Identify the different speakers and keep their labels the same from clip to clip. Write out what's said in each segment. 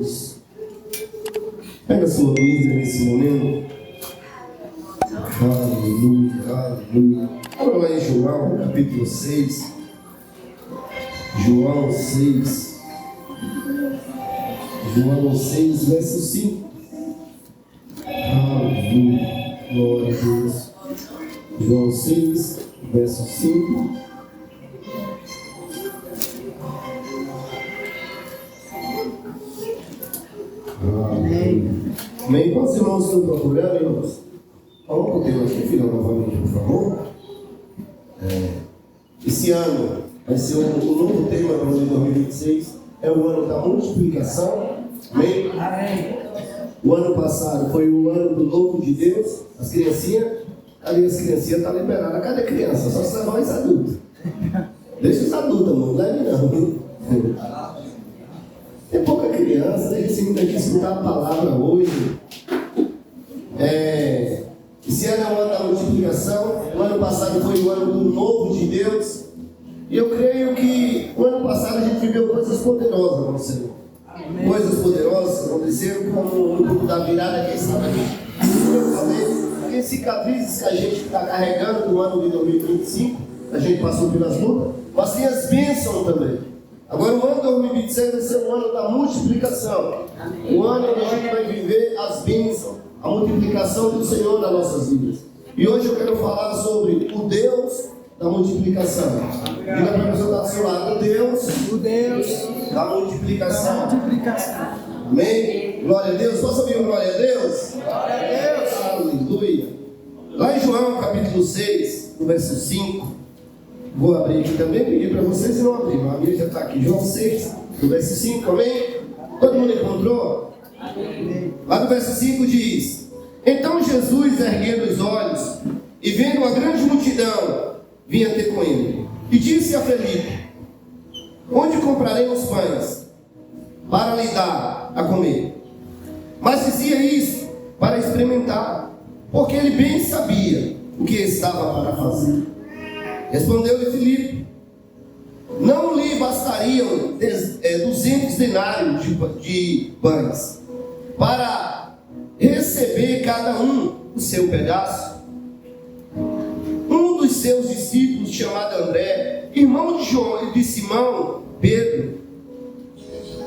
Speaker 1: Deus. Pega a sua Bíblia nesse momento. Aleluia, aleluia. Abra lá em João, capítulo 6. João 6. João 6, verso 5. Aleluia, glória a Deus. João 6, verso 5. Amém. Quantos irmãos estão procurando, irmãos? Vamos para o tema aqui, filha, novamente, por favor. Esse ano vai ser o novo tema para o ano de 2026. É o ano da multiplicação. Amém? Amém. O ano passado foi o ano do novo de Deus. As criancinhas, cadê as criancinhas? Está liberada. Cadê a criança? Só se levar os adultos. Deixa os adultos, amor. Não leve não. Tem pouca criança, deixa esse menino aqui escutar a palavra hoje. Esse ano é o ano da multiplicação. O ano passado foi o ano do novo de Deus. E eu creio que o ano passado a gente viveu coisas poderosas no Senhor. Amém. Coisas poderosas aconteceram, como no grupo da virada, quem estava aqui. Eu falei, as cicatrizes que a gente está carregando no ano de 2025, a gente passou pelas lutas, mas tem as bênçãos também. Agora o ano de 2026 vai ser o ano da multiplicação. Amém. O ano onde a gente vai viver as bênçãos, a multiplicação do Senhor nas nossas vidas. E hoje eu quero falar sobre o Deus da multiplicação. Diga para a pessoa que está do seu lado, o Deus da multiplicação. Amém? Glória a Deus. Posso ouvir glória a Deus? Glória a Deus. Aleluia. Lá em João capítulo 6, no verso 5, vou abrir aqui também, pedir para vocês e não abrir, a minha já está aqui. João 6, no verso 5, amém? Todo mundo encontrou? Amém. Lá no verso 5 diz: Então Jesus, erguendo os olhos e vendo uma grande multidão, vinha ter com ele, e disse a Felipe: Onde compraremos pães para lhe dar a comer? Mas dizia isso para experimentar, porque ele bem sabia o que estava para fazer. Respondeu-lhe Filipe: Não lhe bastariam 200 denários de pães para receber cada um o seu pedaço? Um dos seus discípulos, chamado André, irmão de Simão, Pedro,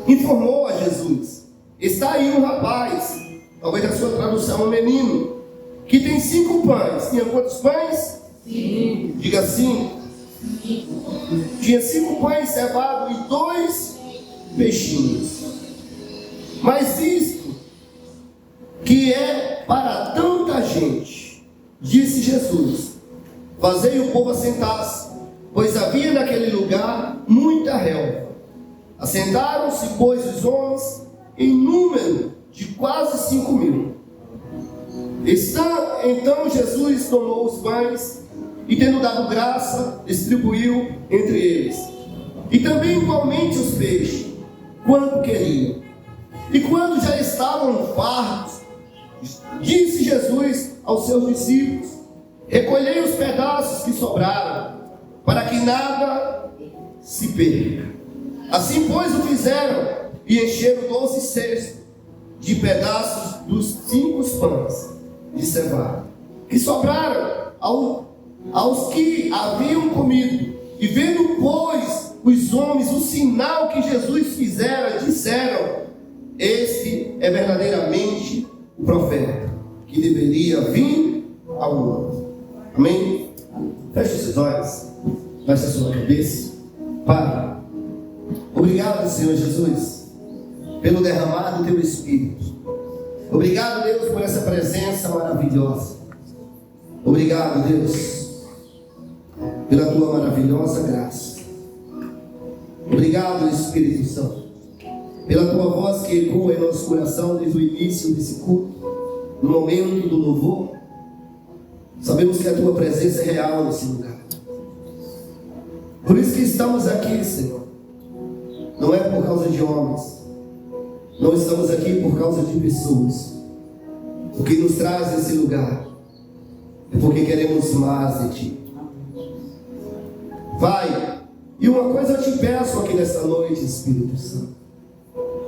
Speaker 1: informou a Jesus: Está aí um rapaz, talvez a sua tradução, um menino, que tem 5 pães. Tinha quantos pães? 5. Diga 5. Tinha 5 pães cevados e 2 peixinhos. Mas isto que é para tanta gente, disse Jesus, fazei o povo assentar-se, pois havia naquele lugar muita relva. Assentaram-se, pois, os homens em número de quase 5.000. Então Jesus tomou os pães e, tendo dado graça, distribuiu entre eles, e também igualmente os peixes, quanto queriam. E quando já estavam fartos, disse Jesus aos seus discípulos: Recolhei os pedaços que sobraram, para que nada se perca. Assim, pois, o fizeram, e encheram 12 cestos de pedaços dos 5 pães de cevada, que sobraram aos que haviam comido. E vendo, pois, os homens o sinal que Jesus fizera, disseram: Este é verdadeiramente o profeta, que deveria vir ao mundo. Amém? Feche os seus olhos, baixe a sua cabeça. Pai, obrigado, Senhor Jesus, pelo derramar do Teu Espírito. Obrigado, Deus, por essa presença maravilhosa. Obrigado, Deus, pela Tua maravilhosa graça. Obrigado, Espírito Santo, pela Tua voz que ecoa em nosso coração desde o início desse culto, no momento do louvor. Sabemos que a Tua presença é real nesse lugar. Por isso que estamos aqui, Senhor. Não é por causa de homens. Não estamos aqui por causa de pessoas. O que nos traz nesse lugar é porque queremos mais de Ti. Pai, e uma coisa eu te peço aqui nessa noite, Espírito Santo.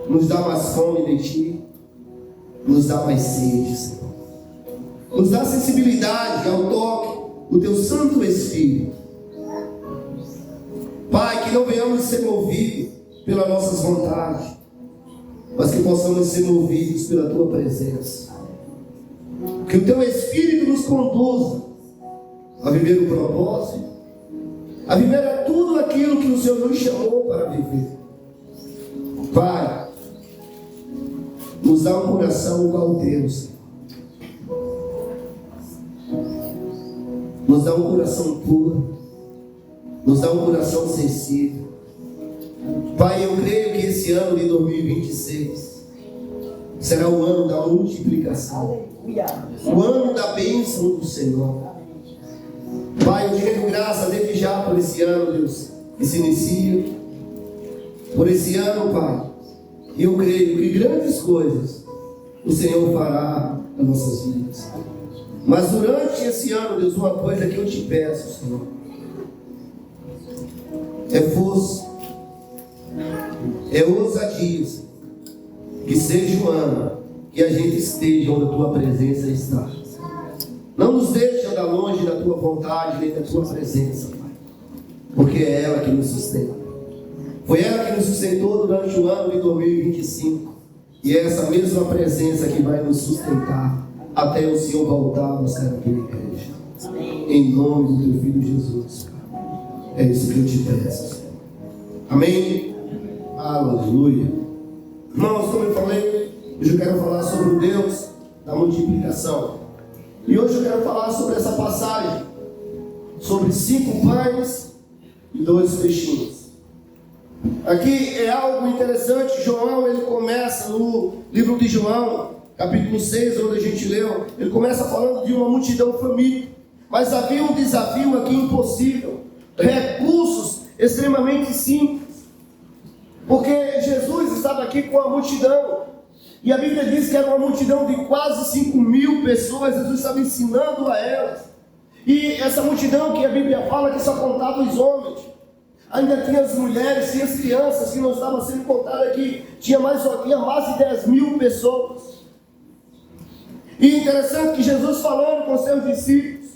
Speaker 1: nos dá mais fome de Ti, nos dá mais sede, Senhor. Nos dá sensibilidade ao toque do Teu Santo Espírito. Pai, que não venhamos ser movidos pelas nossas vontades, mas que possamos ser movidos pela Tua presença. Que o Teu Espírito nos conduza a viver o propósito, a viver tudo aquilo que o Senhor nos chamou para viver. Pai, nos dá um coração igual ao Teu, Senhor. Nos dá um coração puro, nos dá um coração sensível. Pai, eu creio que esse ano de 2026 será o ano da multiplicação, o ano da bênção do Senhor. Pai, eu te rendo graça desde já por esse ano, Deus, que se inicia, por esse ano, Pai. E eu creio que grandes coisas o Senhor fará nas nossas vidas. Mas durante esse ano, Deus, uma coisa que eu te peço, Senhor, é força, é ousadia, Senhor. Que seja um ano que a gente esteja onde a Tua presença está. Não nos deixe andar longe da Tua vontade, nem da Tua presença, Pai. Porque é ela que nos sustenta. Foi ela que nos sustentou durante o ano de 2025. E é essa mesma presença que vai nos sustentar até o Senhor voltar a buscar aqui na igreja. Em nome do Teu Filho Jesus. É isso que eu te peço, Senhor. Amém? Aleluia. Irmãos, como eu falei, hoje eu quero falar sobre o Deus da multiplicação. E hoje eu quero falar sobre essa passagem, sobre 5 pães e 2 peixinhos. Aqui é algo interessante. João, ele começa no livro de João, capítulo 6, onde a gente leu, ele começa falando de uma multidão faminta. Mas havia um desafio aqui impossível, recursos extremamente simples. Porque Jesus estava aqui com a multidão, e a Bíblia diz que era uma multidão de quase 5.000 pessoas. Jesus estava ensinando a elas, e essa multidão que a Bíblia fala que só contava os homens, ainda tinha as mulheres, tinha as crianças que não estavam sendo contadas aqui, tinha mais de 10.000 pessoas. E interessante que Jesus falando com seus discípulos,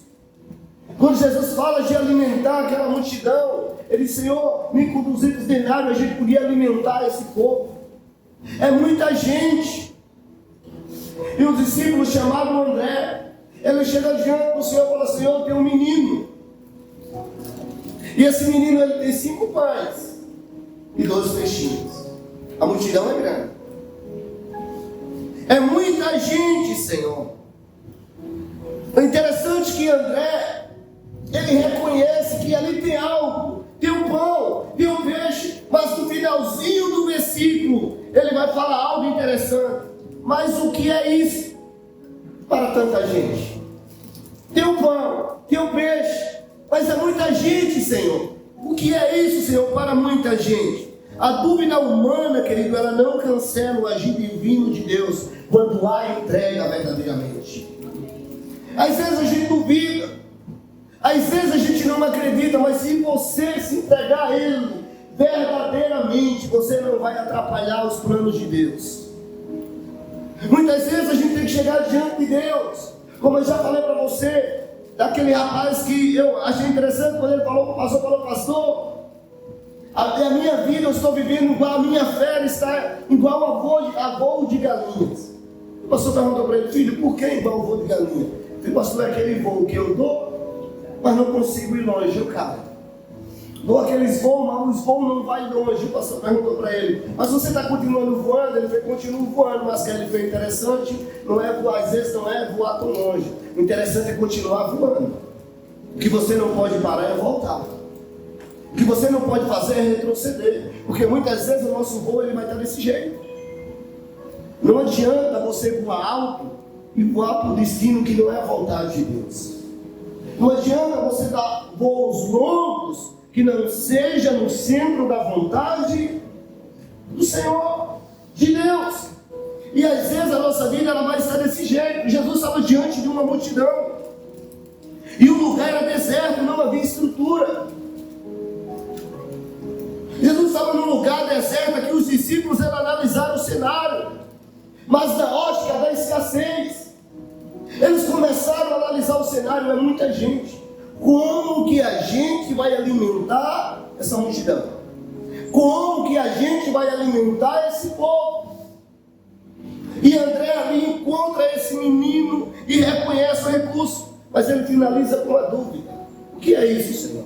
Speaker 1: quando Jesus fala de alimentar aquela multidão, ele disse: Senhor, nem com 200 denários a gente podia alimentar esse povo. É muita gente. E os discípulos chamaram André. Ele chega diante do Senhor e fala: Senhor, tem um menino. E esse menino, ele tem 5 pães e 2 peixinhos. A multidão é grande. É muita gente, Senhor. É interessante que André, ele reconhece que ali tem algo. Tem o pão, tem o peixe. Mas no finalzinho do versículo, ele vai falar algo interessante. Mas o que é isso para tanta gente? Tem o pão, tem o peixe, mas é muita gente, Senhor. O que é isso, Senhor, para muita gente? A dúvida humana, querido, ela não cancela o agir divino de Deus quando há entrega verdadeiramente. Às vezes a gente duvida, às vezes a gente não acredita, mas se você se entregar a Ele verdadeiramente, você não vai atrapalhar os planos de Deus. Muitas vezes a gente tem que chegar diante de Deus, como eu já falei para você, daquele rapaz que eu achei interessante quando ele falou, pastor, a minha vida eu estou vivendo igual, a minha fé está igual a voo de galinhas. O pastor perguntou para ele: filho, por que igual a voo de galinha? Eu falei: pastor, é aquele voo que eu dou, mas não consigo ir longe, eu caio. Dou aqueles voos, mas os voos não vai longe. O pastor perguntou para ele: mas você está continuando voando? Ele falou: continuo voando, mas que ele foi interessante, não é voar, às vezes não é voar tão longe. O interessante é continuar voando. O que você não pode parar é voltar. O que você não pode fazer é retroceder, porque muitas vezes o nosso voo ele vai estar desse jeito. Não adianta você voar alto e voar para o destino que não é a vontade de Deus. Não adianta você dar voos longos que não seja no centro da vontade do Senhor, de Deus. E às vezes a nossa vida ela vai estar desse jeito. Jesus estava diante de uma multidão, e o lugar era deserto, não havia estrutura. Jesus estava num lugar deserto que os discípulos analisaram o mas da ótica da escassez. Eles começaram a analisar o cenário, é muita gente. Como que a gente vai alimentar essa multidão? Como que a gente vai alimentar esse povo? E André ali encontra esse menino e reconhece o recurso, mas ele finaliza com a dúvida: o que é isso, Senhor?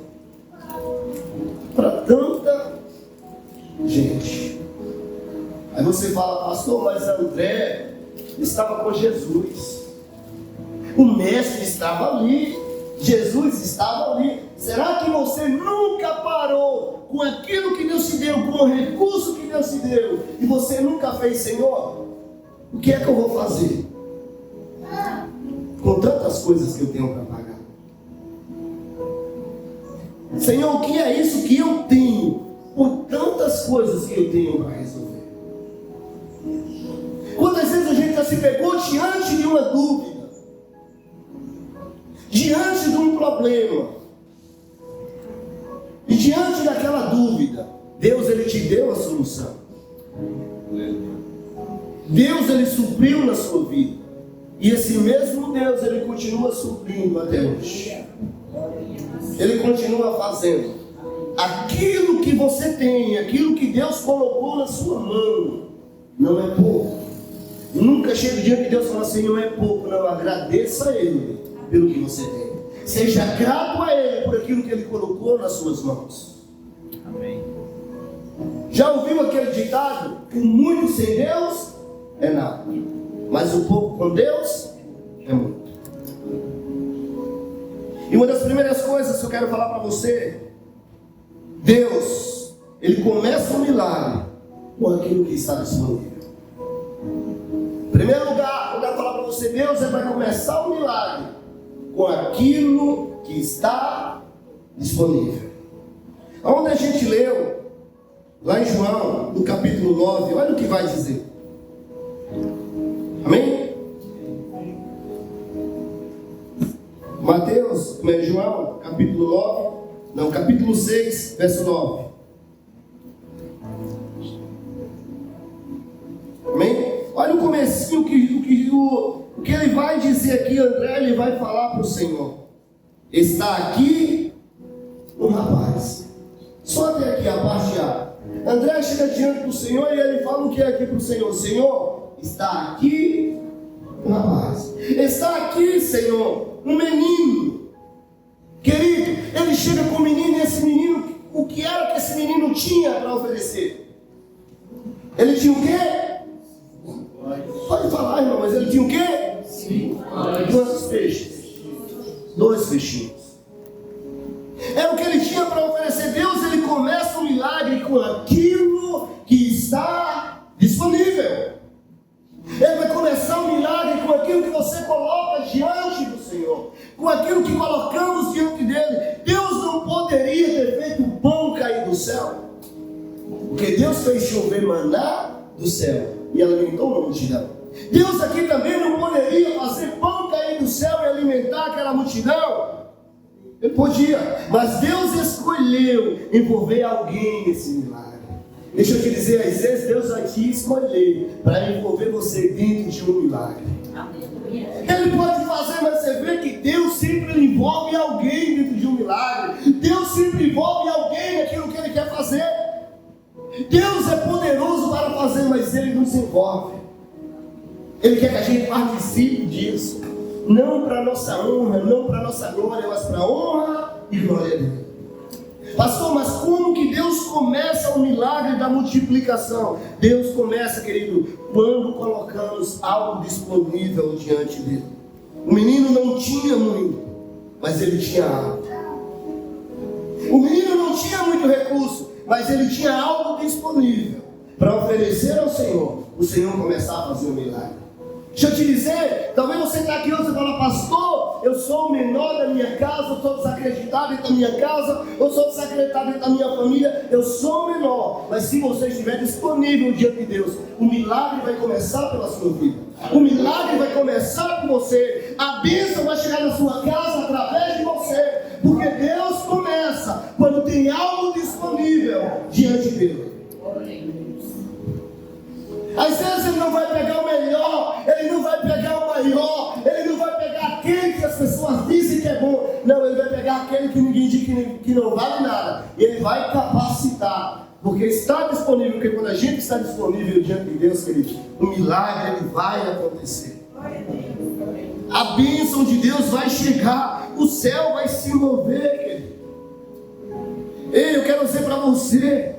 Speaker 1: Para tanta gente. Aí você fala: pastor, mas André estava com Jesus. O mestre estava ali, Jesus estava ali. Será que você nunca parou com aquilo que Deus te deu, com o recurso que Deus te deu, e você nunca fez: Senhor, o que é que eu vou fazer com tantas coisas que eu tenho para pagar? Senhor, o que é isso que eu tenho por tantas coisas que eu tenho para resolver? Quantas vezes a gente já se pegou diante de uma dúvida, diante de um problema, e diante daquela dúvida, Deus, Ele te deu a solução. Deus, Ele supriu na sua vida, e esse mesmo Deus, Ele continua suprindo até hoje. Ele continua fazendo aquilo que você tem, aquilo que Deus colocou na sua mão. Não é pouco. Nunca chega diante de Deus e fala assim: não é pouco. Não, agradeça a Ele pelo que você tem. Seja grato a Ele por aquilo que Ele colocou nas suas mãos. Amém. Já ouviu aquele ditado? O muito sem Deus é nada, mas o pouco com Deus é muito. E uma das primeiras coisas que eu quero falar para você: Deus, Ele começa um milagre com aquilo que está disponível. Em primeiro lugar, eu quero falar para você: Deus, Ele vai começar um milagre com aquilo que está disponível. Onde a gente leu, lá em João, no capítulo 9, olha o que vai dizer. Amém? Mateus, João, capítulo 9, não, capítulo 6, verso 9. Amém? Olha o comecinho, o que ele vai dizer aqui. André, ele vai falar para o Senhor: está aqui um rapaz. Só até aqui a parte A. André chega diante do Senhor e ele fala o que é aqui para o Senhor: Senhor, está aqui um rapaz. Está aqui, Senhor, um menino. Querido, ele chega com o menino, e esse menino, o que era que esse menino tinha para oferecer? Ele tinha o quê? Pode falar, irmão, mas ele tinha o quê? 5 pães. Quantos peixes? 2 peixinhos. É o que ele tinha para oferecer. Deus, Ele começa um milagre com aquilo que está disponível. Ele vai começar um milagre com aquilo que você coloca diante do Senhor, com aquilo que colocamos diante dele. Deus não poderia ter feito o pão cair do céu, porque Deus fez chover maná do céu e alimentou uma multidão. Deus aqui também não poderia fazer pão cair do céu e alimentar aquela multidão. Ele podia, mas Deus escolheu envolver alguém nesse milagre. Deixa eu te dizer, às vezes Deus vai te escolher para envolver você dentro de um milagre. Ele pode fazer, mas você vê que Deus sempre envolve alguém dentro de um milagre. Deus sempre envolve alguém naquilo que Ele quer fazer. Deus é poderoso para fazer, mas Ele nos envolve. Ele quer que a gente participe disso. Não para nossa honra, não para nossa glória, mas para a honra e glória dele. Pastor, mas como que Deus começa o milagre da multiplicação? Deus começa, querido, quando colocamos algo disponível diante dele. O menino não tinha muito, mas ele tinha algo. O menino não tinha muito recurso, mas ele tinha algo disponível para oferecer ao Senhor. O Senhor começar a fazer o milagre. Deixa eu te dizer, talvez você está aqui hoje e fala: pastor, eu sou o menor da minha casa, eu sou desacreditado dentro da minha casa, eu sou desacreditado dentro da minha família, eu sou o menor. Mas se você estiver disponível diante de Deus, o milagre vai começar pela sua vida. O milagre vai começar com você. A bênção vai chegar na sua casa através de você. Porque Deus começa quando tem algo disponível diante dele. Às vezes Ele não vai pegar o melhor aquele que ninguém diz que não vale nada. Ele vai capacitar. Porque está disponível, porque quando a gente está disponível diante de Deus, querido, o milagre ele vai acontecer. A bênção de Deus vai chegar, o céu vai se mover, querido. Ei, eu quero dizer para você,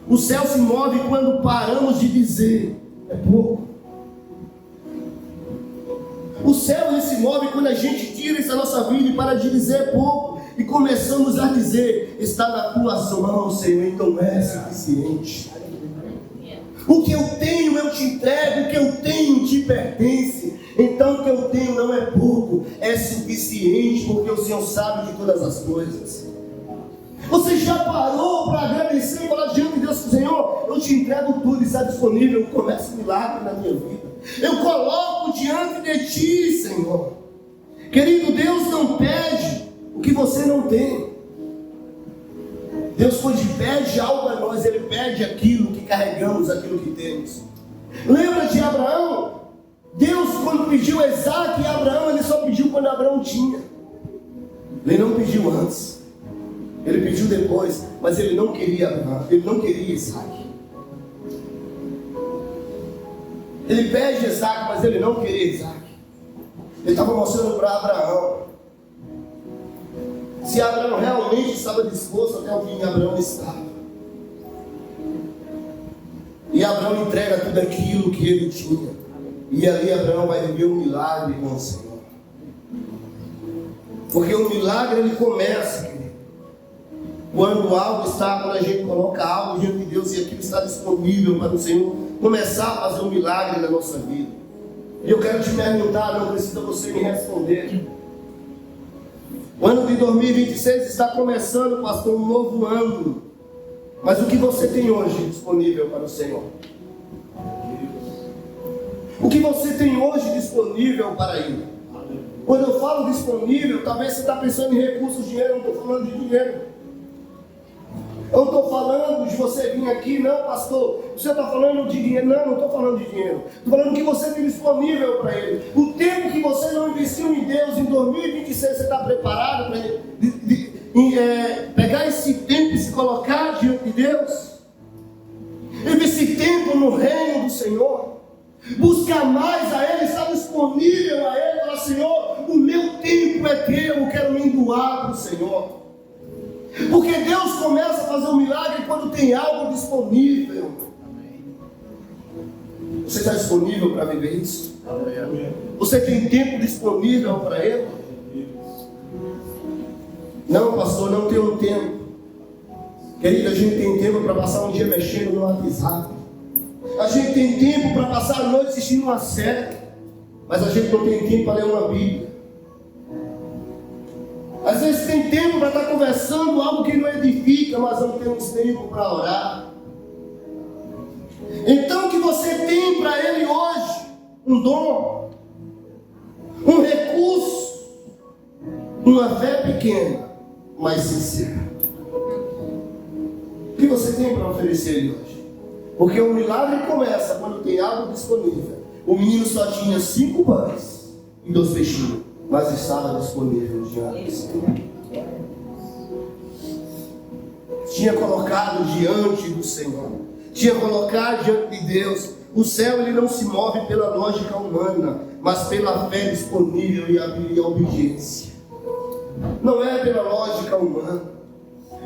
Speaker 1: o céu se move quando paramos de dizer, é pouco. O céu ele se move quando a gente tira isso da nossa vida e para de dizer é pouco. E começamos a dizer, está na tuas mãos, Senhor, então é suficiente. O que eu tenho eu te entrego, o que eu tenho te pertence. Então o que eu tenho não é pouco, é suficiente, porque o Senhor sabe de todas as coisas. Você já parou para agradecer e falar diante de Deus, Senhor, eu te entrego tudo, está disponível, começa um milagre na minha vida. Eu coloco diante de ti, Senhor. Querido, Deus não pede o que você não tem. Deus quando pede algo a nós, Ele pede aquilo que carregamos, aquilo que temos. Lembra de Abraão? Deus quando pediu Isaac e Abraão, Ele só pediu quando Abraão tinha. Ele não pediu antes. Ele pediu depois, mas Ele não queria Abraão, Ele não queria Isaac. Ele pede Isaac, mas Ele não queria Isaac. Ele estava mostrando para Abraão. Se Abraão realmente estava disposto até o fim, Abraão estava. E Abraão entrega tudo aquilo que ele tinha. E ali Abraão vai viver um milagre com o Senhor. Porque o milagre ele começa, querido, quando a gente coloca algo diante de Deus e aquilo está disponível para o Senhor começar a fazer um milagre na nossa vida. E eu quero te perguntar, não precisa você me responder. O ano de 2026 está começando, pastor, um novo ano. Mas o que você tem hoje disponível para o Senhor? O que você tem hoje disponível para Ele? Quando eu falo disponível, talvez você está pensando em recursos, dinheiro, eu não estou falando de dinheiro. Eu estou falando de você vir aqui, não, pastor, você está falando de dinheiro, não estou falando de dinheiro. Estou falando que você tem disponível para Ele. O tempo que você não investiu em Deus, em 2026, você está preparado para pegar esse tempo e se colocar diante de Deus? Investir tempo no reino do Senhor. Buscar mais a Ele, estar disponível a Ele. Falar, Senhor, o meu tempo é teu, eu quero me doar para o Senhor. Porque Deus começa a fazer um milagre quando tem algo disponível. Você está disponível para viver isso? Você tem tempo disponível para Ele? Não, pastor, não tenho tempo. Querido, a gente tem tempo para passar um dia mexendo no WhatsApp. A gente tem tempo para passar a noite assistindo uma série. Mas a gente não tem tempo para ler uma Bíblia. Às vezes tem tempo para estar conversando algo que não edifica, mas não temos tempo para orar. Então o que você tem para Ele hoje? Um dom, um recurso, uma fé pequena, mas sincera. O que você tem para oferecer a Ele hoje? Porque o milagre começa quando tem algo disponível. O menino só tinha 5 pães e 2 peixinhos. Mas estava disponível diante do Senhor. Tinha colocado diante do Senhor. Tinha colocado diante de Deus. O céu ele não se move pela lógica humana, mas pela fé disponível e a obediência. Não é pela lógica humana.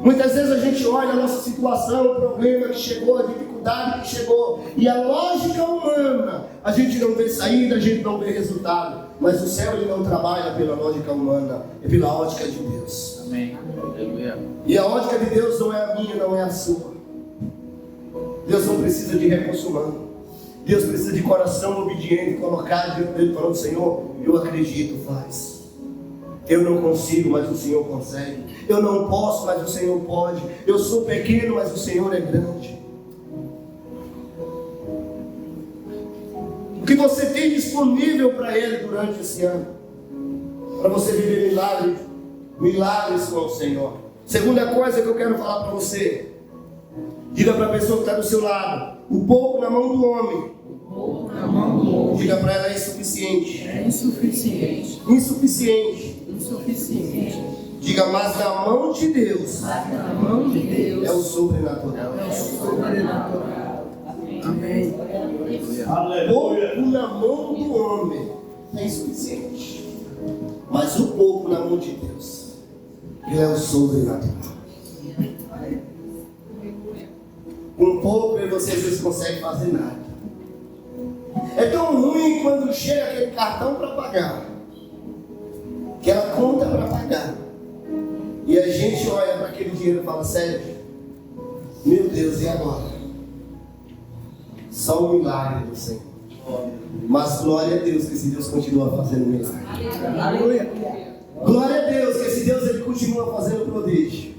Speaker 1: Muitas vezes a gente olha a nossa situação, o problema que chegou, a dificuldade que chegou, e a lógica humana, a gente não vê saída, a gente não vê resultado. Mas o céu ele não trabalha pela lógica humana, é pela ótica de Deus. Amém. E a ótica de Deus não é a minha, não é a sua. Deus não precisa de recurso humano. Deus precisa de coração obediente, colocar diante dele falando, Senhor, eu acredito, faz. Eu não consigo, mas o Senhor consegue. Eu não posso, mas o Senhor pode. Eu sou pequeno, mas o Senhor é grande. O que você tem disponível para Ele durante esse ano? Para você viver milagres com o Senhor. Segunda coisa que eu quero falar para você. Diga para a pessoa que está do seu lado. O pouco na mão do homem. Diga para ela, é insuficiente.
Speaker 2: É insuficiente.
Speaker 1: Insuficiente.
Speaker 2: Insuficiente.
Speaker 1: Diga, mas na mão de Deus, é o sobrenatural.
Speaker 2: Amém.
Speaker 1: Pouco na mão do homem é insuficiente, mas o pouco na mão de Deus, Ele é o sobrenatural. Com pouco vocês conseguem fazer nada. É tão ruim quando chega aquele cartão para pagar, aquela conta para pagar, e a gente olha para aquele dinheiro e fala, sério, meu Deus, e agora? Só um milagre do Senhor. Mas glória a Deus que esse Deus continua fazendo milagre.
Speaker 2: Aleluia.
Speaker 1: Glória a Deus que esse Deus ele continua fazendo prodígio.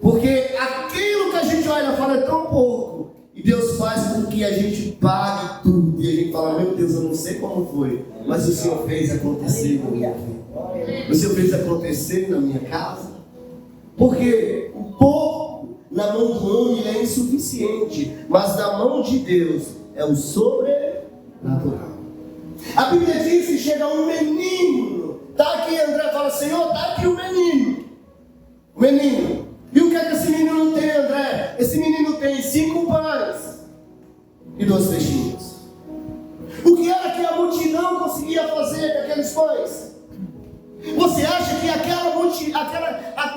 Speaker 1: Porque aquilo que a gente olha e fala é tão pouco, e Deus faz com que a gente pague tudo. E a gente fala, meu Deus, eu não sei como foi, mas o Senhor fez acontecer na minha vida. O Senhor fez acontecer na minha casa. Porque o pouco na mão do homem é insuficiente, mas na mão de Deus é o sobrenatural. A Bíblia diz que chega um menino. Está aqui, André fala, Senhor, está aqui o menino. O menino. E o que é que esse menino tem, André? Esse menino tem 5 pães e 2 peixinhos. O que era que a multidão conseguia fazer com aqueles pães? Você acha que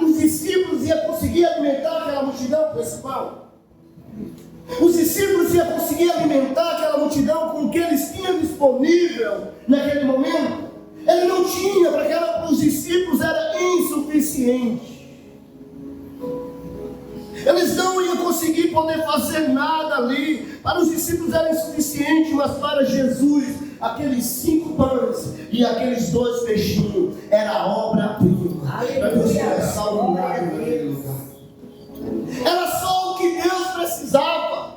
Speaker 1: os discípulos iam conseguir alimentar aquela multidão com esse pão? Os discípulos iam conseguir alimentar aquela multidão com o que eles tinham disponível naquele momento? Ele não tinha, para os discípulos era insuficiente. Eles não iam conseguir poder fazer nada ali. Para os discípulos era insuficiente, mas para Jesus, aqueles 5 pães e aqueles 2 peixinhos era a obra-prima para Deus começar o milagre naquele lugar. Era só o que Deus precisava.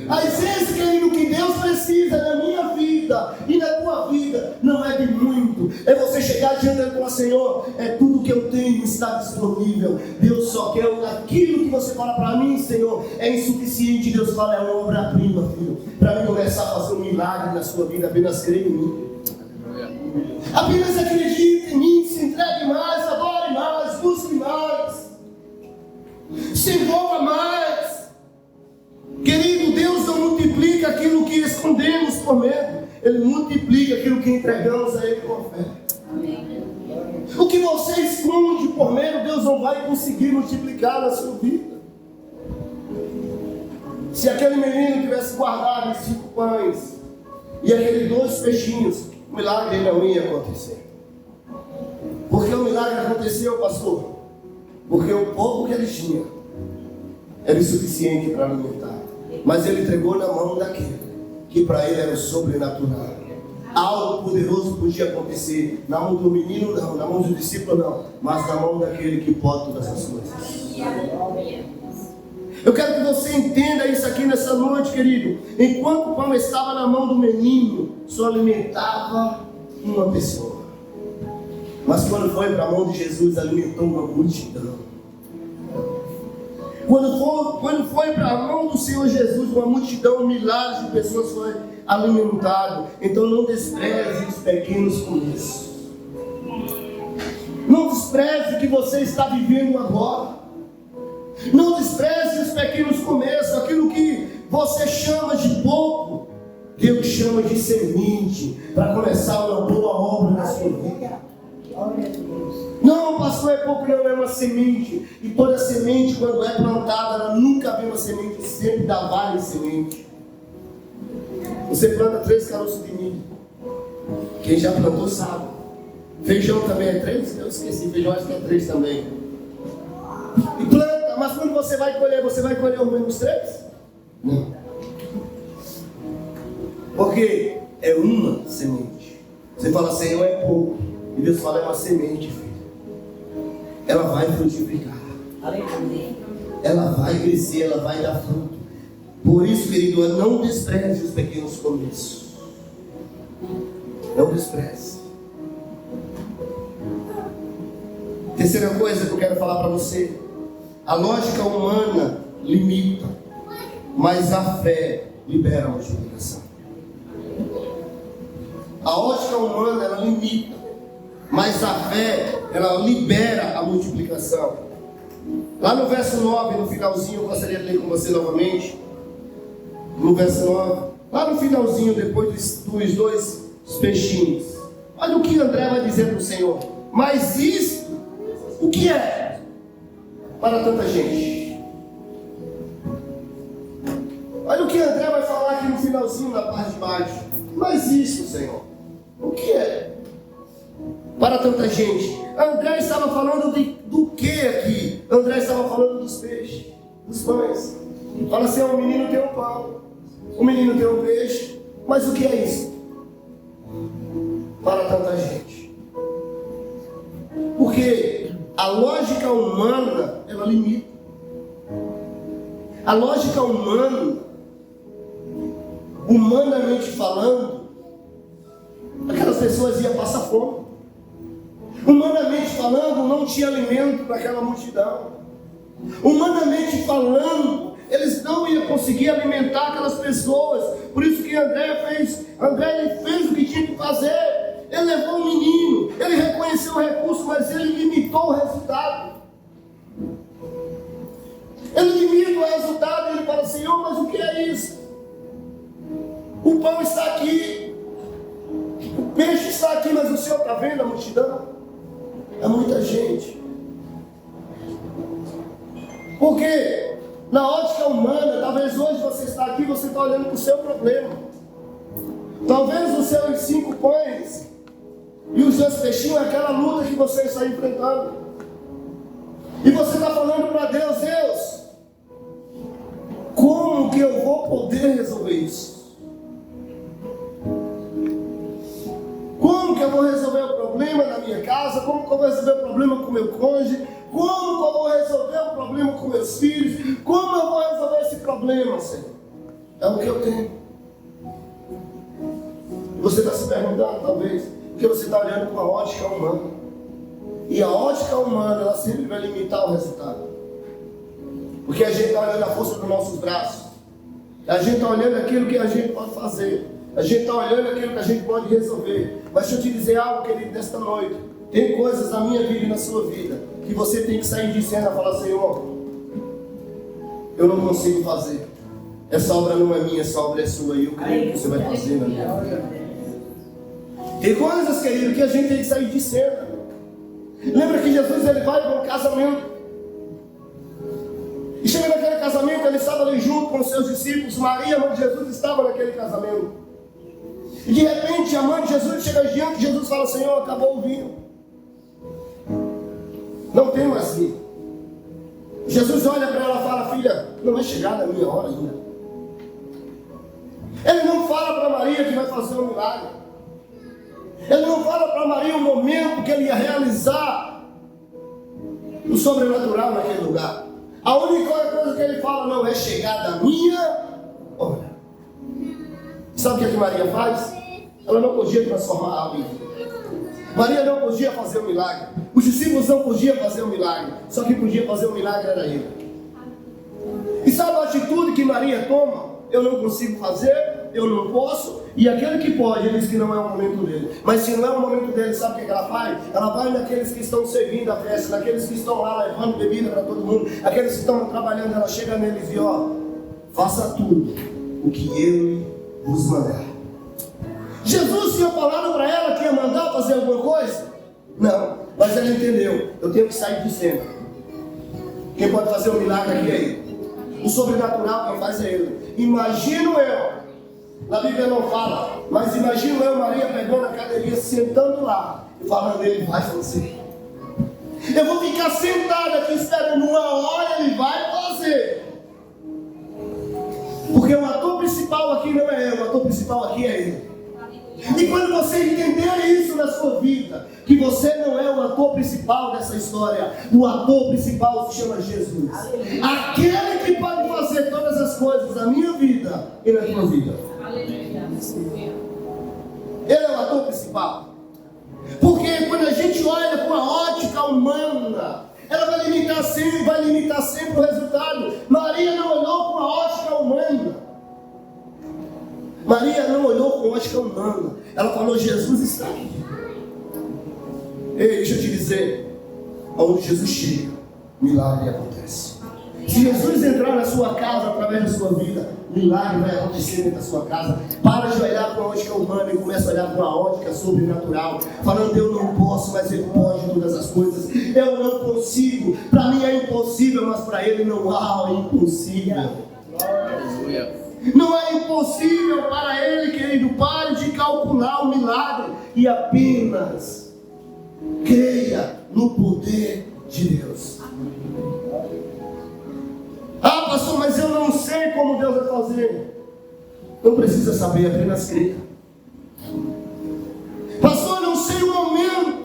Speaker 1: Às vezes, querido, o que Deus precisa na minha vida e na tua vida não é de muito. É você chegar diante dele e falar, Senhor, é tudo que eu tenho está disponível. Deus só quer aquilo que você fala para mim, Senhor, é insuficiente. Deus fala, é uma obra-prima, filho, para mim começar a fazer um milagre na sua vida. Apenas creia em mim. Apenas acredite em mim, se entregue mais, adore mais, busque mais, se envolva mais. Querido, Deus não multiplica aquilo que escondemos por medo. Ele multiplica aquilo que entregamos a Ele com fé. O que você esconde por medo, Deus não vai conseguir multiplicar na sua vida. Se aquele menino tivesse guardado os 5 pães e aqueles 2 peixinhos, o milagre não ia acontecer. Por que o milagre aconteceu, pastor? Porque o pouco que ele tinha era insuficiente para alimentar. Mas ele entregou na mão daquele que para ele era o sobrenatural. Algo poderoso podia acontecer. Na mão do menino não, na mão do discípulo não, mas na mão daquele que pode todas as coisas. Eu quero que você entenda isso aqui nessa noite, querido. Enquanto o pão estava na mão do menino, só alimentava uma pessoa. Mas quando foi para a mão de Jesus, alimentou uma multidão. Quando foi para a mão do Senhor Jesus, uma multidão, milhares de pessoas foi alimentado. Então não despreze os pequenos começos. Não despreze o que você está vivendo agora. Não despreze os pequenos começos. Aquilo que você chama de pouco, Deus chama de semente para começar uma boa obra na sua vida. Não, pastor, é pouco, não, é uma semente. E toda semente, quando é plantada, ela nunca vem uma semente, sempre dá várias sementes. Você planta 3 caroços de milho. Quem já plantou sabe. Feijão também é 3? Eu esqueci, feijão acho que é 3 também. E planta, mas quando você vai colher os mesmos 3? Não. Porque é uma semente. Você fala, Senhor, é pouco. E Deus fala, é uma semente, filho. Ela vai frutificar. Ela vai crescer, ela vai dar fruto. Por isso, querido, não despreze os pequenos começos. Não despreze. Terceira coisa que eu quero falar para você. A lógica humana limita, mas a fé libera a multiplicação. A ótica humana, ela limita, Mas a fé, ela libera a multiplicação. Lá no verso 9, no finalzinho, eu gostaria de ler com você novamente. No verso 9, lá no finalzinho, depois dos dois peixinhos. Olha o que André vai dizer para o Senhor. Mas isso, o que é para tanta gente? Olha o que André vai falar aqui no finalzinho, na parte de baixo. Mas isso, Senhor, o que é para tanta gente? André estava falando do que aqui? André estava falando dos peixes, dos pães. Fala assim, o menino tem um pão, o menino tem um peixe. Mas o que é isso para tanta gente? Porque a lógica humana, ela limita. A lógica humana, humanamente falando, aquelas pessoas iam passar fome. Humanamente falando, não tinha alimento para aquela multidão. Humanamente falando, eles não iam conseguir alimentar aquelas pessoas. Por isso que André fez o que tinha que fazer. Ele levou o menino, ele reconheceu o recurso, mas ele limitou o resultado. Ele limita o resultado e ele fala, Senhor, mas o que é isso? O pão está aqui, o peixe está aqui, mas o Senhor está vendo a multidão? É muita gente. Porque na ótica humana, talvez hoje você está aqui, você está olhando para o seu problema. Talvez os seus 5 pães e os seus peixinhos é aquela luta que você está enfrentando. E você está falando para Deus, Deus, como que eu vou poder resolver isso? Como que eu vou resolver o problema na minha casa? Como que eu vou resolver o problema com o meu cônjuge? Como que eu vou resolver o problema com meus filhos? Como eu vou resolver esse problema, Senhor? É o que eu tenho. Você está se perguntando, talvez, porque você está olhando com a ótica humana. E a ótica humana, ela sempre vai limitar o resultado. Porque a gente está olhando a força dos nossos braços. A gente está olhando aquilo que a gente pode fazer. A gente está olhando aquilo que a gente pode resolver. Mas deixa eu te dizer algo, querido, nesta noite. Tem coisas na minha vida e na sua vida que você tem que sair de cena e falar, Senhor, eu não consigo fazer. Essa obra não é minha, essa obra é sua. E eu creio que você vai fazer na minha vida. Tem coisas, querido, que a gente tem que sair de cena. Lembra que Jesus, ele vai para um casamento. E chega naquele casamento, ele estava ali junto com os seus discípulos. Maria, a mãe de Jesus, estava naquele casamento. E de repente a mãe de Jesus chega diante de Jesus e fala, Senhor, acabou o vinho. Não tem mais vinho. Jesus olha para ela e fala, filha, não é chegada a minha hora ainda. Ele não fala para Maria que vai fazer um milagre. Ele não fala para Maria o momento que ele ia realizar o sobrenatural naquele lugar. A única coisa que ele fala, não é chegada a minha hora. Sabe o que Maria faz? Ela não podia transformar a vida. Maria não podia fazer o milagre. Os discípulos não podiam fazer o milagre. Só quem podia fazer o milagre era ele. E sabe a atitude que Maria toma? Eu não consigo fazer, eu não posso. E aquele que pode, ele diz que não é o momento dele. Mas se não é o momento dele, sabe o que ela faz? Ela vai naqueles que estão servindo a festa, naqueles que estão lá levando bebida para todo mundo, aqueles que estão trabalhando, ela chega neles e ó, faça tudo o que ele vos mandar. Jesus tinha falado para ela que ia mandar fazer alguma coisa? Não, mas ela entendeu, eu tenho que sair de cena. Quem pode fazer o milagre aqui é ele. O sobrenatural quem faz é ele. Imagino eu, na Bíblia não fala, mas imagino eu, Maria, pegando a cadeirinha, sentando lá, e falando, ele vai fazer. Eu vou ficar sentado aqui esperando uma hora, ele vai fazer. Porque o ator principal aqui não é eu, o ator principal aqui é ele. E quando você entender isso na sua vida, que você não é o ator principal dessa história, o ator principal se chama Jesus. Aquele que pode fazer todas as coisas na minha vida e na tua vida. Ele é o ator principal. Porque quando a gente olha com a ótica humana, ela vai limitar sempre o resultado. Maria não olhou com a ótica humana. Maria não olhou com ótica humana. Ela falou, Jesus está aqui. Ei, deixa eu te dizer, onde Jesus chega, milagre acontece. Se Jesus entrar na sua casa através da sua vida, milagre vai acontecer dentro da sua casa. Para de olhar para a ótica humana e começa a olhar para a ótica sobrenatural, falando: eu não posso, mas Ele pode todas as coisas. Eu não consigo, para mim é impossível, mas para Ele não há impossível. Não é impossível para Ele, querido. Pare de calcular o milagre e apenas creia no poder de Deus. Ah, pastor, mas eu não sei como Deus vai fazer. Não precisa saber, apenas creia. Pastor, eu não sei o momento.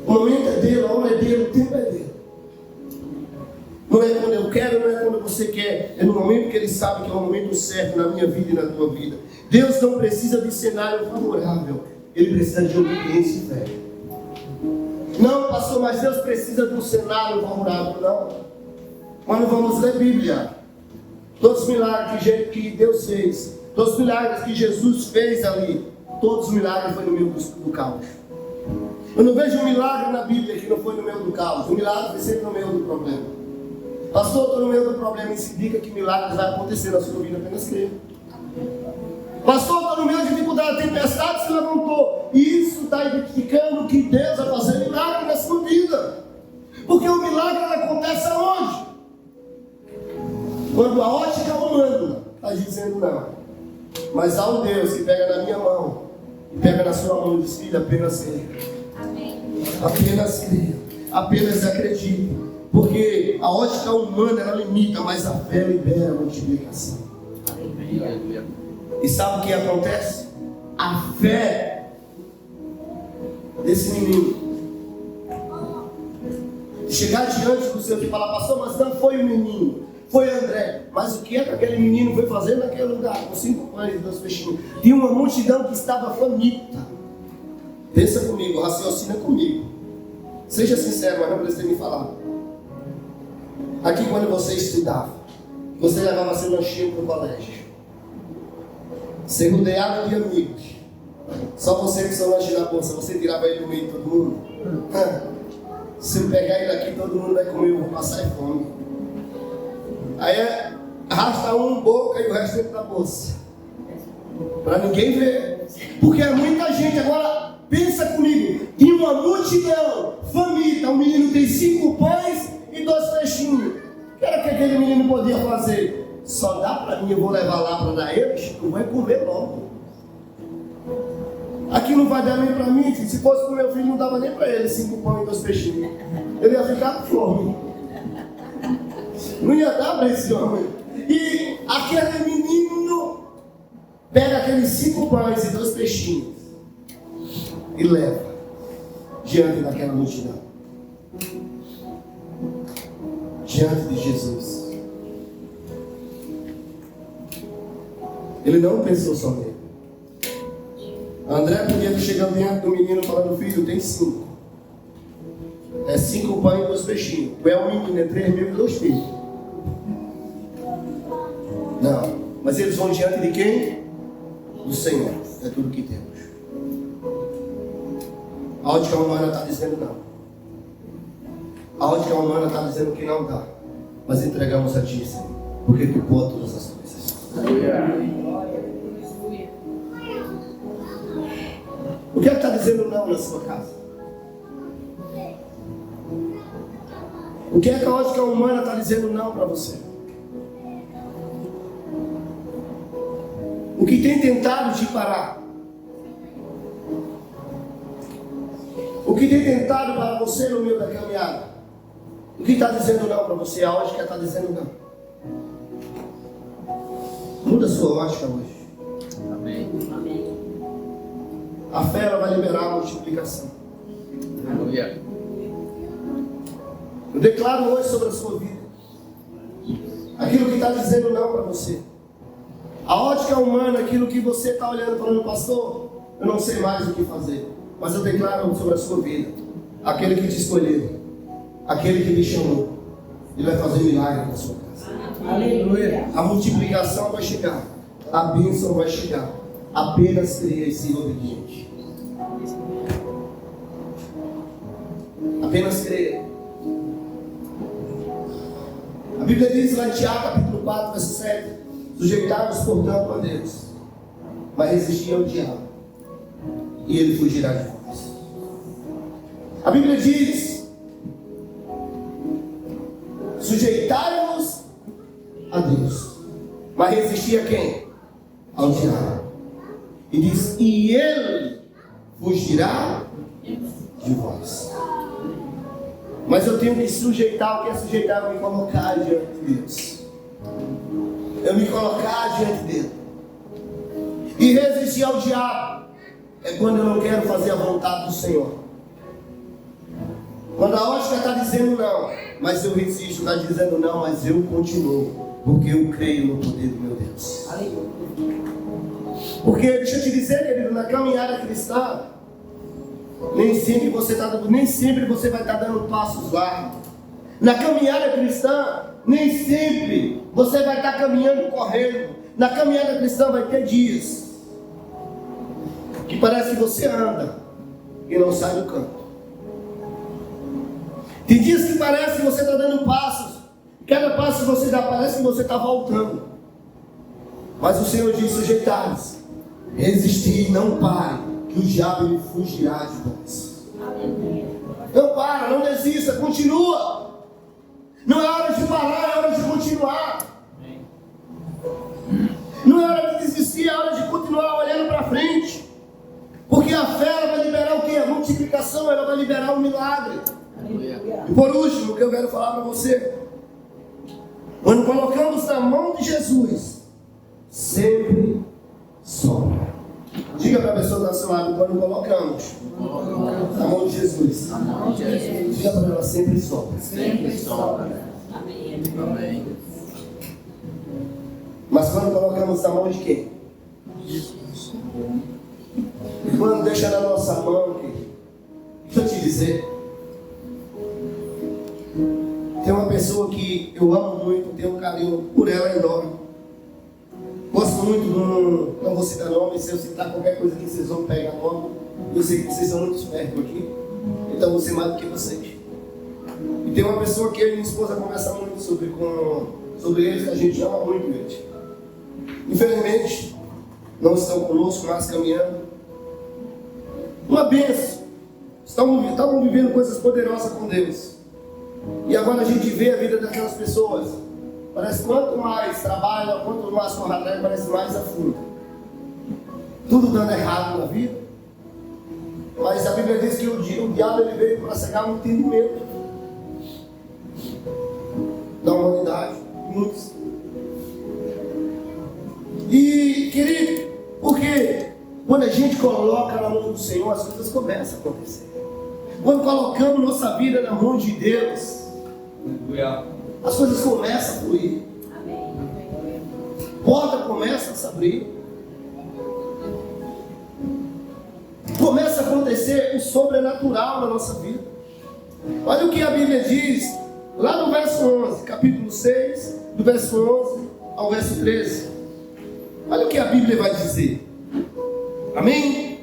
Speaker 1: O momento é dele, a hora é dele, o tempo é dele. Não é quando eu quero, não é quando você quer. É no momento que Ele sabe que é o momento certo na minha vida e na tua vida. Deus não precisa de cenário favorável. Ele precisa de obediência e fé. Não, pastor, mas Deus precisa de um cenário favorável. Não. Quando vamos ler Bíblia, todos os milagres que Deus fez, todos os milagres que Jesus fez ali, todos os milagres foram no meio do caos. Eu não vejo um milagre na Bíblia que não foi no meio do caos. O milagre foi sempre no meio do problema. Pastor, estou no meio do problema. Isso indica que milagres vai acontecer na sua vida, apenas crer. Pastor, estou no meio da dificuldade, a tempestade se levantou. Isso está identificando que Deus vai fazer milagre na sua vida. Porque o milagre acontece aonde? Quando a ótica humana está dizendo não. Mas há um Deus que pega na minha mão e pega na sua mão e diz: filho, apenas creia. Apenas creia. Apenas acredite. Porque a ótica humana ela limita, mas a fé libera a multiplicação. E sabe o que acontece? A fé desse menino chegar diante do Senhor e falar: pastor, mas não foi o menino, foi André. Mas o que é que aquele menino foi fazer naquele lugar? Com 5 pães e 2 peixinhos. Tinha uma multidão que estava faminta. Pensa comigo, raciocina comigo. Seja sincero, mas não precisa me falar. Aqui quando você estudava, você levava seu lanchinho para o colégio. Você rodeava de amigos. Só você com seu lanche na bolsa, você tirava ele do meio de todo mundo. Se eu pegar ele aqui, todo mundo vai comer, eu vou passar fome. Aí arrasta um boca e o resto dentro da bolsa. Para ninguém ver. Porque é muita gente. Agora, pensa comigo. Tinha uma multidão faminta. O menino tem 5 pães e 2 peixinhos. O que era que aquele menino podia fazer? Só dá para mim, eu vou levar lá para dar eles. Não vai comer logo. Aqui não vai dar nem para mim. Se fosse para o meu filho, não dava nem para ele 5 pães e 2 peixinhos. Ele ia ficar com fome. Não ia dar para esse homem. E aquele menino pega aqueles 5 pães e 2 peixinhos e leva diante daquela multidão, diante de Jesus. Ele não pensou só nele. André podia ter chegado diante do menino falando: filho, tem 5. É 5 pães e 2 peixinhos. Tu é um menino, é 3 mil e 2 filhos. Não, mas eles vão diante de quem? Do Senhor. É tudo que temos. A ótica humana está dizendo não. A ótica humana está dizendo que não dá. Mas entregamos a ti, Senhor, porque tu pode todas as coisas. O que é que está dizendo não na sua casa? O que é que a ótica humana está dizendo não para você? O que tem tentado te parar? O que tem tentado para você no meio da caminhada? O que está dizendo não para você? A ótica está dizendo não. Muda a sua ótica hoje.
Speaker 2: Amém. Amém.
Speaker 1: A fé ela vai liberar a multiplicação.
Speaker 2: Aleluia.
Speaker 1: Eu declaro hoje sobre a sua vida aquilo que está dizendo não para você. A ótica humana, aquilo que você está olhando falando: pastor, eu não sei mais o que fazer. Mas eu declaro sobre a sua vida, aquele que te escolheu, aquele que te chamou, ele vai fazer milagre na sua casa.
Speaker 2: Aleluia.
Speaker 1: A multiplicação vai chegar, a bênção vai chegar. Apenas creia e seja obediente. Apenas creia. A Bíblia diz lá em Tiago, capítulo 4, verso 7: sujeitai-vos, portanto, a Deus, mas resistir ao diabo, e ele fugirá de vós. A Bíblia diz: sujeitai-vos a Deus, mas resistir a quem? Ao diabo. E diz: e ele fugirá de vós. Mas eu tenho que sujeitar. O que é sujeitar? Eu me colocar diante de Deus. Eu me colocar diante dele. E resistir ao diabo é quando eu não quero fazer a vontade do Senhor. Quando a ótica está dizendo não, mas eu resisto, está dizendo não, mas eu continuo, porque eu creio no poder do meu Deus. Porque deixa eu te dizer, querido, na caminhada cristã, nem sempre você vai estar dando passos largos. Na caminhada cristã, nem sempre você vai estar caminhando correndo. Na caminhada cristã vai ter dias que parece que você anda e não sai do canto. Tem dias que parece que você está dando passos. Cada passo que você dá parece que você está voltando. Mas o Senhor diz: sujeitai-vos, resistir, não pare, que o diabo ele fugirá de vós. Não para, não desista, continua. Não é hora de parar, é hora de continuar. Não é hora de desistir, é hora de continuar olhando para frente. Porque a fé ela vai liberar o quê? A multiplicação, ela vai liberar o milagre. E por último, o que eu quero falar para você: quando colocamos na mão de Jesus, sempre sobra. Diga para a pessoa do seu lado: quando colocamos na mão de Jesus, diga para ela: sempre sobra.
Speaker 2: Sempre sobra. Amém.
Speaker 1: Mas quando colocamos na mão de quem? Quando deixa na nossa mão, querido, deixa eu te dizer, tem uma pessoa que eu amo muito, tenho um carinho por ela enorme. Gosto muito, não vou citar nome, se eu citar qualquer coisa que vocês vão pegar nome. Eu sei que vocês são muito espertos aqui, então vou ser mais do que vocês. E tem uma pessoa que eu e minha esposa conversam muito sobre eles, a gente ama muito eles. Infelizmente, não estão conosco, mas caminhando. Uma bênção. Estavam vivendo coisas poderosas com Deus. E agora a gente vê a vida daquelas pessoas. Parece que quanto mais trabalha, quanto mais corre atrás, parece mais afunda. Tudo dando errado na vida. Mas a Bíblia diz que o diabo ele veio para cegar o entendimento da humanidade. Muitos. E, querido, porque quando a gente coloca na mão do Senhor, as coisas começam a acontecer. Quando colocamos nossa vida na mão de Deus, as coisas começam a fluir. Porta começa a se abrir. Começa a acontecer o sobrenatural na nossa vida. Olha o que a Bíblia diz lá no verso 11, capítulo 6, do verso 11 ao verso 13. Olha o que a Bíblia vai dizer. Amém?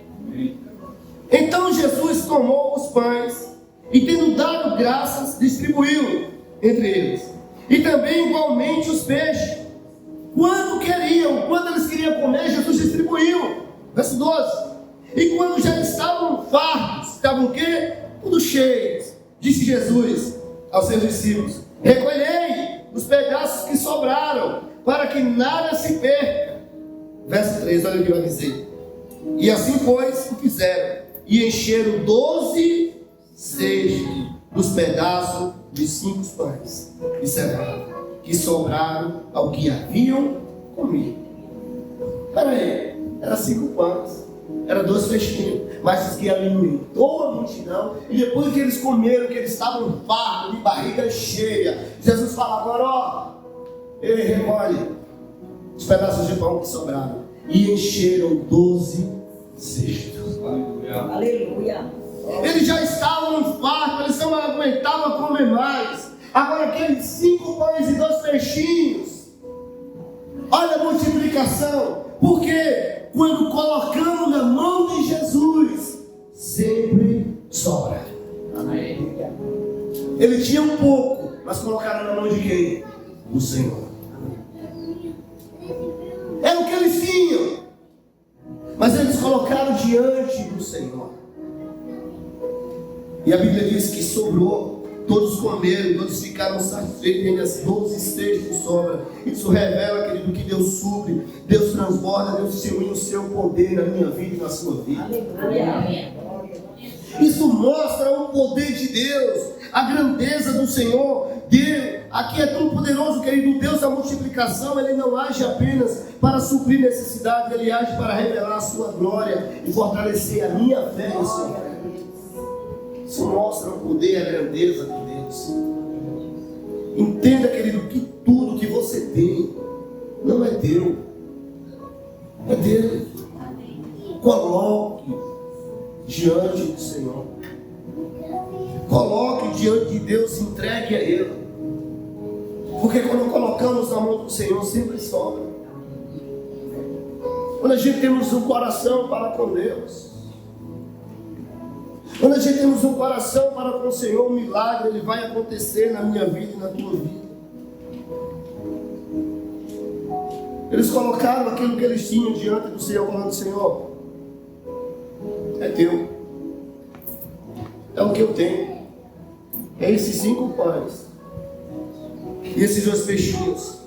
Speaker 1: Então Jesus tomou os pães e, tendo dado graças, distribuiu entre eles. E também igualmente os peixes. Quando eles queriam comer, Jesus distribuiu. Verso 12. E quando já estavam fartos, estavam o quê? Tudo cheios. Disse Jesus aos seus discípulos: recolhei os pedaços que sobraram, para que nada se perca. Verso 13, olha o que vai dizer. E assim, pois, o fizeram. E encheram 12 cestos dos pedaços de 5 pães de cevada, que sobraram ao que haviam comido. Espera aí, era 5 pães, era 2 peixinhos, mas diz que alimentou a multidão. E depois que eles comeram, que eles estavam fartos, de barriga cheia, Jesus fala: agora, ó, ele recolhe os pedaços de pão que sobraram. E encheram 12 cestos.
Speaker 3: Aleluia.
Speaker 1: Eles já estavam fartos, eles não aguentavam comer mais. Agora aqueles 5 pães e 2 peixinhos. Olha a multiplicação. Porque quando colocamos na mão de Jesus, sempre sobra.
Speaker 2: Amém.
Speaker 1: Ele tinha um pouco, mas colocaram na mão de quem? Do Senhor. Era o que eles tinham, mas eles colocaram diante do Senhor. E a Bíblia diz que sobrou, todos comeram, todos ficaram satisfeitos, ainda 12 estejos de sobra. Isso revela, querido, que Deus supre, Deus transborda, Deus distribui o seu poder na minha vida e na sua vida.
Speaker 3: Aleluia.
Speaker 1: Isso mostra o poder de Deus, a grandeza do Senhor. Deus, aqui é tão poderoso, querido. Deus da multiplicação, Ele não age apenas para suprir necessidades, Ele age para revelar a sua glória e fortalecer a minha fé e a sua fé. Isso mostra o poder e a grandeza de Deus. Entenda, querido, que tudo que você tem não é teu, é dele. Coloque diante do Senhor. Coloque diante de Deus, entregue a Ele. Porque quando colocamos na mão do Senhor, sempre sobra. Quando a gente temos um coração para com Deus, quando a gente temos um coração para com o Senhor, um milagre Ele vai acontecer na minha vida e na tua vida. Eles colocaram aquilo que eles tinham diante do Senhor, falando: Senhor, é teu, é o que eu tenho, é esses 5 pães e esses 2 peixinhos.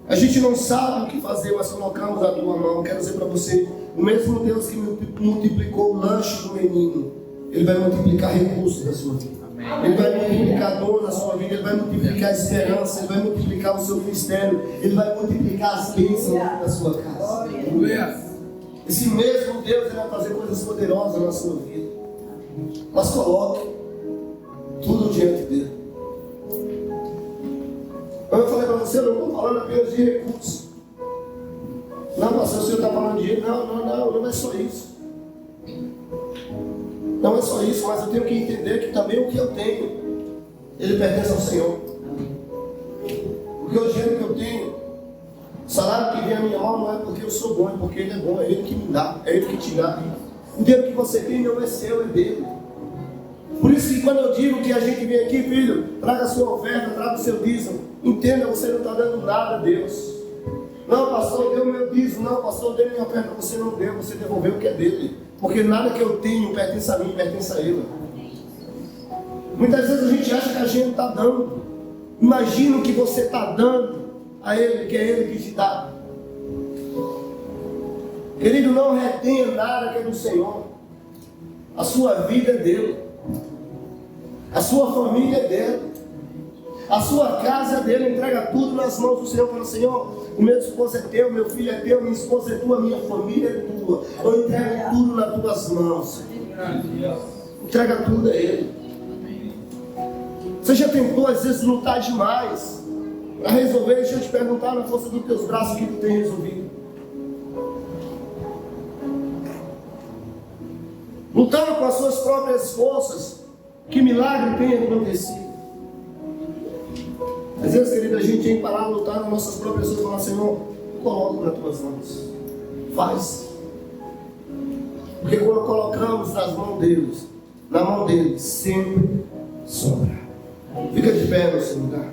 Speaker 1: A gente não sabe o que fazer, mas colocamos a tua mão. Quero dizer para você, o mesmo Deus que multiplicou o lanche do menino, Ele vai multiplicar recursos na sua vida. Ele vai multiplicar dor na sua vida, Ele vai multiplicar esperança, Ele vai multiplicar o seu ministério, Ele vai multiplicar as bênçãos na sua casa. Esse mesmo Deus, Ele vai fazer coisas poderosas na sua vida. Mas coloque tudo diante dEle. Eu falei para você, eu não estou falando apenas de recursos. Não, pastor, o senhor está falando de dinheiro. Não é só isso. Não é só isso, mas eu tenho que entender que também o que eu tenho, ele pertence ao Senhor. Porque o dinheiro que eu tenho, o salário que vem à minha mão, não é porque eu sou bom, é porque Ele é bom, é Ele que me dá, é Ele que te dá. O dinheiro que você tem não é seu, é dele. Por isso que quando eu digo que a gente vem aqui, filho, traga a sua oferta, traga o seu dízimo, entenda, você não está dando nada a Deus. Não, pastor, deu meu dízimo. Não, pastor, deu minha oferta. Você não deu, você devolveu o que é dele. Porque nada que eu tenho pertence a mim, pertence a ele. Muitas vezes a gente acha que a gente está dando. Imagina o que você está dando a ele, que é ele que te dá. Querido, não retenha nada que é do Senhor. A sua vida é dele. A sua família é dele. A sua casa é dele. Entrega tudo nas mãos do Senhor. Fala: Senhor, o meu esposo é teu, meu filho é teu, minha esposa é tua, minha família é tua. Eu entrego tudo nas tuas mãos. Entrega tudo a Ele. Você já tentou às vezes lutar demais para resolver? Deixa eu te perguntar, na força dos teus braços, o que tu tem resolvido? Lutando com as suas próprias forças, que milagre tem acontecido? Às vezes, querido, a gente tem que parar a lutar nas nossas próprias forças e falar: Senhor, coloca nas tuas mãos. Faz. Porque quando colocamos nas mãos deles, na mão deles, sempre sobra. Fica de pé no seu lugar.